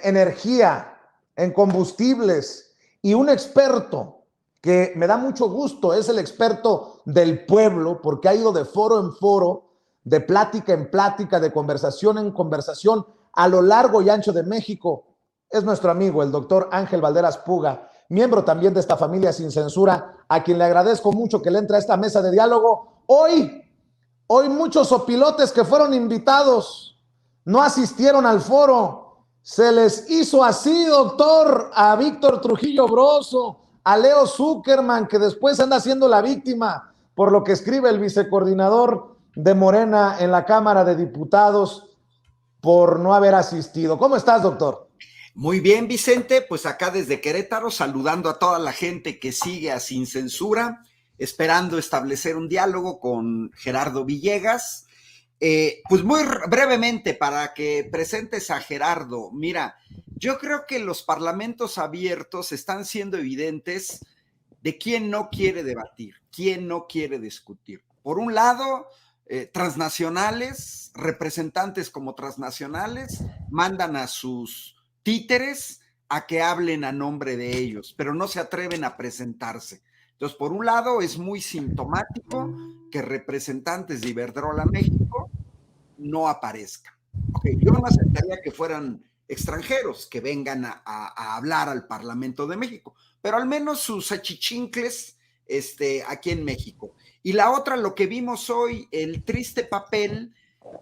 energía, en combustibles, y un experto que me da mucho gusto, es el experto del pueblo, porque ha ido de foro en foro, de plática en plática, de conversación en conversación, a lo largo y ancho de México. Es nuestro amigo, el doctor Ángel Valderas Puga, miembro también de esta familia Sin Censura, a quien le agradezco mucho que le entre a esta mesa de diálogo. Hoy muchos opilotes que fueron invitados no asistieron al foro. Se les hizo así, doctor, a Víctor Trujillo Broso, a Leo Zuckerman, que después anda siendo la víctima por lo que escribe el vicecoordinador de Morena en la Cámara de Diputados por no haber asistido. ¿Cómo estás, doctor? Muy bien, Vicente, pues acá desde Querétaro, saludando a toda la gente que sigue a Sin Censura, esperando establecer un diálogo con Gerardo Villegas. Pues muy brevemente, para que presentes a Gerardo, mira, yo creo que los parlamentos abiertos están siendo evidentes de quién no quiere debatir, quién no quiere discutir. Por un lado, transnacionales, representantes como transnacionales, mandan a sus títeres a que hablen a nombre de ellos, pero no se atreven a presentarse. Entonces, por un lado, es muy sintomático que representantes de Iberdrola México no aparezcan. Okay, yo no aceptaría que fueran extranjeros que vengan a hablar al Parlamento de México, pero al menos sus achichincles aquí en México. Y la otra, lo que vimos hoy, el triste papel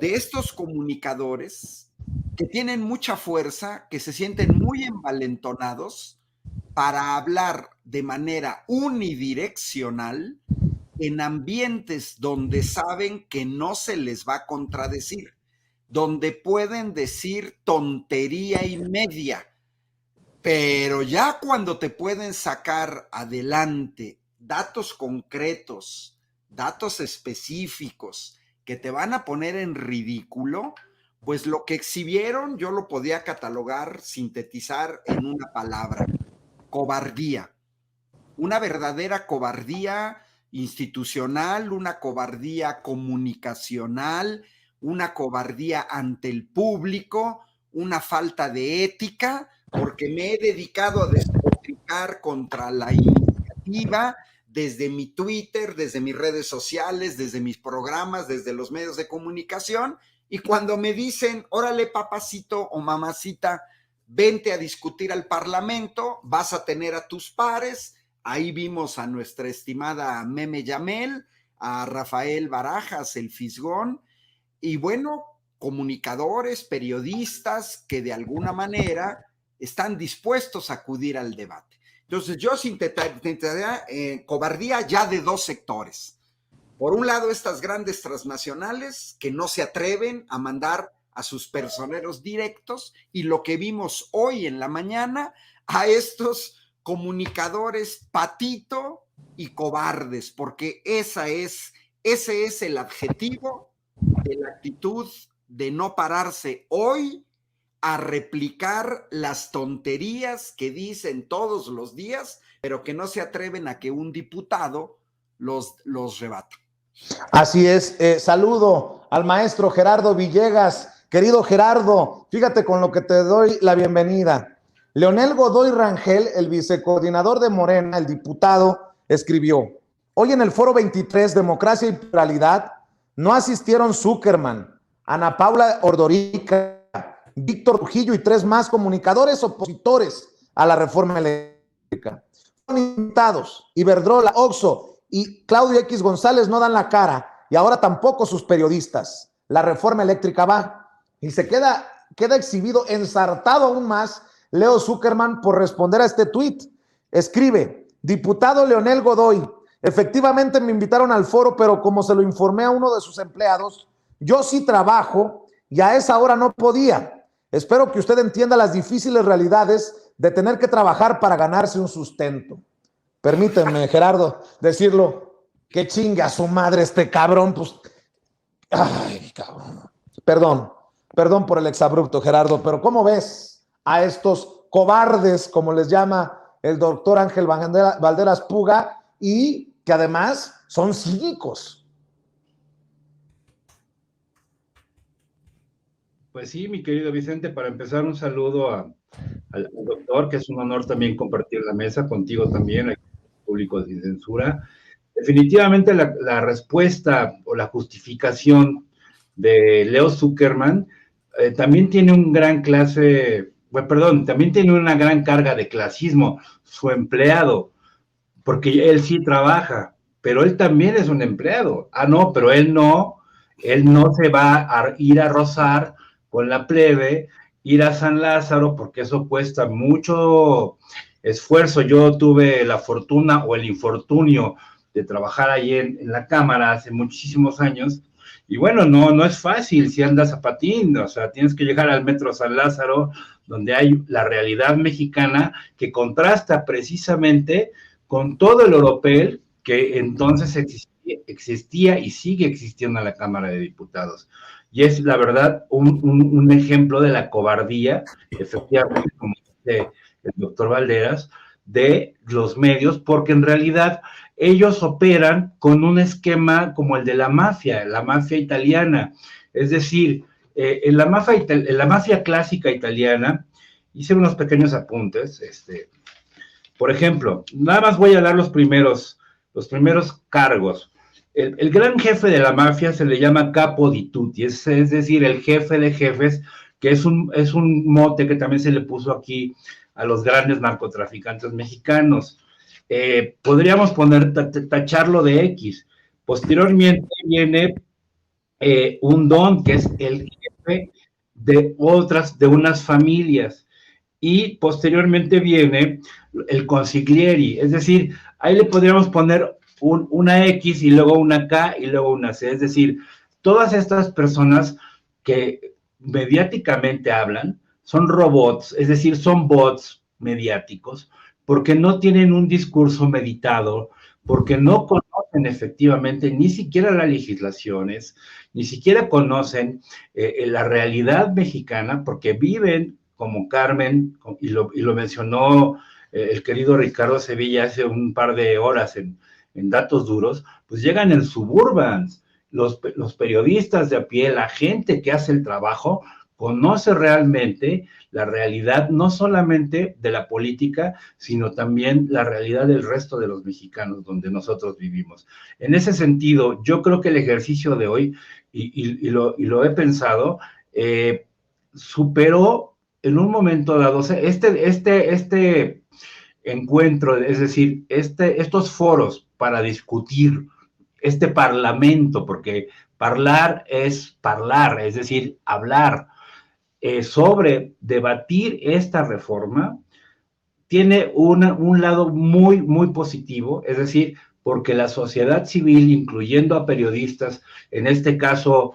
de estos comunicadores que tienen mucha fuerza, que se sienten muy envalentonados para hablar de manera unidireccional en ambientes donde saben que no se les va a contradecir, donde pueden decir tontería y media, pero ya cuando te pueden sacar adelante datos concretos, datos específicos que te van a poner en ridículo, pues lo que exhibieron yo lo podía catalogar, sintetizar en una palabra: cobardía. Una verdadera cobardía institucional, una cobardía comunicacional, una cobardía ante el público, una falta de ética, porque me he dedicado a despotricar contra la iniciativa desde mi Twitter, desde mis redes sociales, desde mis programas, desde los medios de comunicación, y cuando me dicen, órale papacito o mamacita, vente a discutir al Parlamento, vas a tener a tus pares. Ahí vimos a nuestra estimada Meme Yamel, a Rafael Barajas, el Fisgón, y bueno, comunicadores, periodistas que de alguna manera están dispuestos a acudir al debate. Entonces yo sintetizaría cobardía ya de dos sectores. Por un lado, estas grandes transnacionales que no se atreven a mandar a sus personeros directos, y lo que vimos hoy en la mañana, a estos comunicadores patito y cobardes, porque ese es el adjetivo de la actitud de no pararse hoy a replicar las tonterías que dicen todos los días, pero que no se atreven a que un diputado los rebata. Así es, saludo al maestro Gerardo Villegas. Querido Gerardo, fíjate con lo que te doy la bienvenida. Leonel Godoy Rangel, el vicecoordinador de Morena, el diputado, escribió: hoy en el Foro 23, Democracia y Pluralidad, no asistieron Zuckerman, Ana Paula Ordorica, Víctor Trujillo y 3 más comunicadores opositores a la reforma eléctrica. Fueron invitados Iberdrola, Oxxo y Claudio X González no dan la cara, y ahora tampoco sus periodistas. La reforma eléctrica va. Y se queda exhibido, ensartado aún más, Leo Zuckerman por responder a este tuit. Escribe: diputado Leonel Godoy, efectivamente me invitaron al foro, pero como se lo informé a uno de sus empleados, yo sí trabajo y a esa hora no podía. Espero que usted entienda las difíciles realidades de tener que trabajar para ganarse un sustento. Permíteme, Gerardo, decirlo, que chinga su madre este cabrón, pues, ay, cabrón. Perdón por el exabrupto, Gerardo, pero ¿cómo ves a estos cobardes, como les llama el doctor Ángel Valderas Puga, y que además son cínicos? Pues sí, mi querido Vicente, para empezar un saludo al doctor, que es un honor también compartir la mesa contigo también, aquí en el público sin censura. Definitivamente la respuesta o la justificación de Leo Zuckerman también tiene también tiene una gran carga de clasismo, su empleado, porque él sí trabaja, pero él también es un empleado. Ah, no, pero él no se va a ir a rozar con la plebe, ir a San Lázaro, porque eso cuesta mucho esfuerzo. Yo tuve la fortuna o el infortunio de trabajar ahí en la Cámara hace muchísimos años, y bueno, no es fácil si andas a patín, o sea, tienes que llegar al Metro San Lázaro, donde hay la realidad mexicana que contrasta precisamente con todo el oropel que entonces existía y sigue existiendo en la Cámara de Diputados. Y es, la verdad, un ejemplo de la cobardía, efectivamente, como dice el doctor Valderas, de los medios, porque en realidad ellos operan con un esquema como el de la mafia italiana. Es decir, en la mafia clásica italiana, hice unos pequeños apuntes, por ejemplo, nada más voy a dar los primeros cargos. El gran jefe de la mafia se le llama capo di tutti, es decir, el jefe de jefes, que es un mote que también se le puso aquí a los grandes narcotraficantes mexicanos. Podríamos tacharlo de X. Posteriormente viene un don, que es el jefe de unas familias. Y posteriormente viene el consiglieri, es decir, ahí le podríamos poner una X y luego una K y luego una C, es decir, todas estas personas que mediáticamente hablan son robots, es decir, son bots mediáticos, porque no tienen un discurso meditado, porque no conocen efectivamente ni siquiera las legislaciones, ni siquiera conocen la realidad mexicana, porque viven como Carmen, y lo mencionó el querido Ricardo Sevilla hace un par de horas en Datos Duros, pues llegan en suburbans. Los periodistas de a pie, la gente que hace el trabajo, conoce realmente la realidad, no solamente de la política, sino también la realidad del resto de los mexicanos donde nosotros vivimos. En ese sentido, yo creo que el ejercicio de hoy, y lo he pensado, superó en un momento dado, este encuentro, es decir, estos foros para discutir, este parlamento, porque es decir, hablar sobre debatir esta reforma, tiene un lado muy, muy positivo, es decir, porque la sociedad civil, incluyendo a periodistas, en este caso,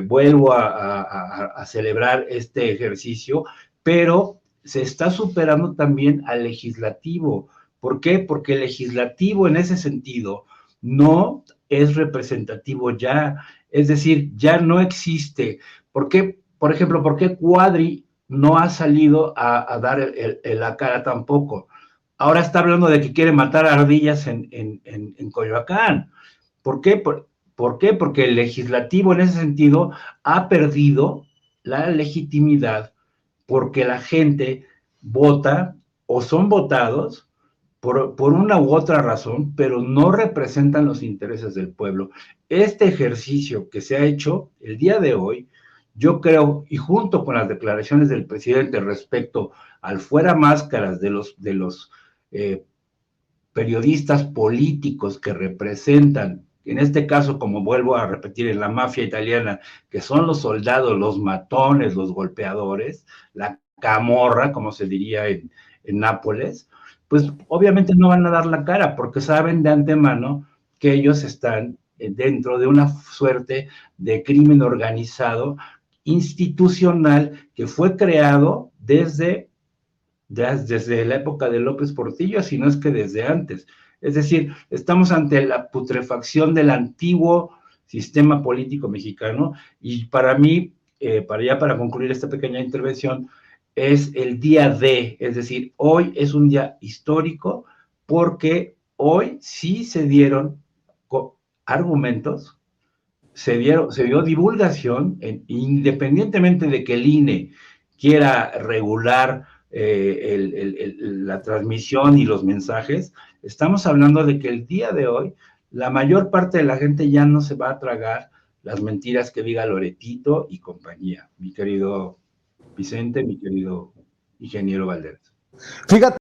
vuelvo a celebrar este ejercicio, pero se está superando también al legislativo. ¿Por qué? Porque el legislativo en ese sentido no es representativo ya, es decir, ya no existe. ¿Por qué? Por ejemplo, ¿por qué Cuadri no ha salido a dar la cara tampoco? Ahora está hablando de que quiere matar ardillas en Coyoacán. ¿Por qué? ¿Por qué? Porque el legislativo en ese sentido ha perdido la legitimidad, porque la gente vota o son votados por una u otra razón, pero no representan los intereses del pueblo. Este ejercicio que se ha hecho el día de hoy, yo creo, y junto con las declaraciones del presidente respecto al fuera máscaras de los periodistas políticos que representan, en este caso, como vuelvo a repetir, en la mafia italiana, que son los soldados, los matones, los golpeadores, la camorra, como se diría en Nápoles, pues obviamente no van a dar la cara porque saben de antemano que ellos están dentro de una suerte de crimen organizado institucional que fue creado desde la época de López Portillo, si no es que desde antes. Es decir, estamos ante la putrefacción del antiguo sistema político mexicano, y para mí, para concluir esta pequeña intervención, es el día D, es decir, hoy es un día histórico porque hoy sí se dieron argumentos se dio divulgación, independientemente de que el INE quiera regular la transmisión y los mensajes, estamos hablando de que el día de hoy la mayor parte de la gente ya no se va a tragar las mentiras que diga Loretito y compañía, mi querido Vicente, mi querido ingeniero Valderas. Fíjate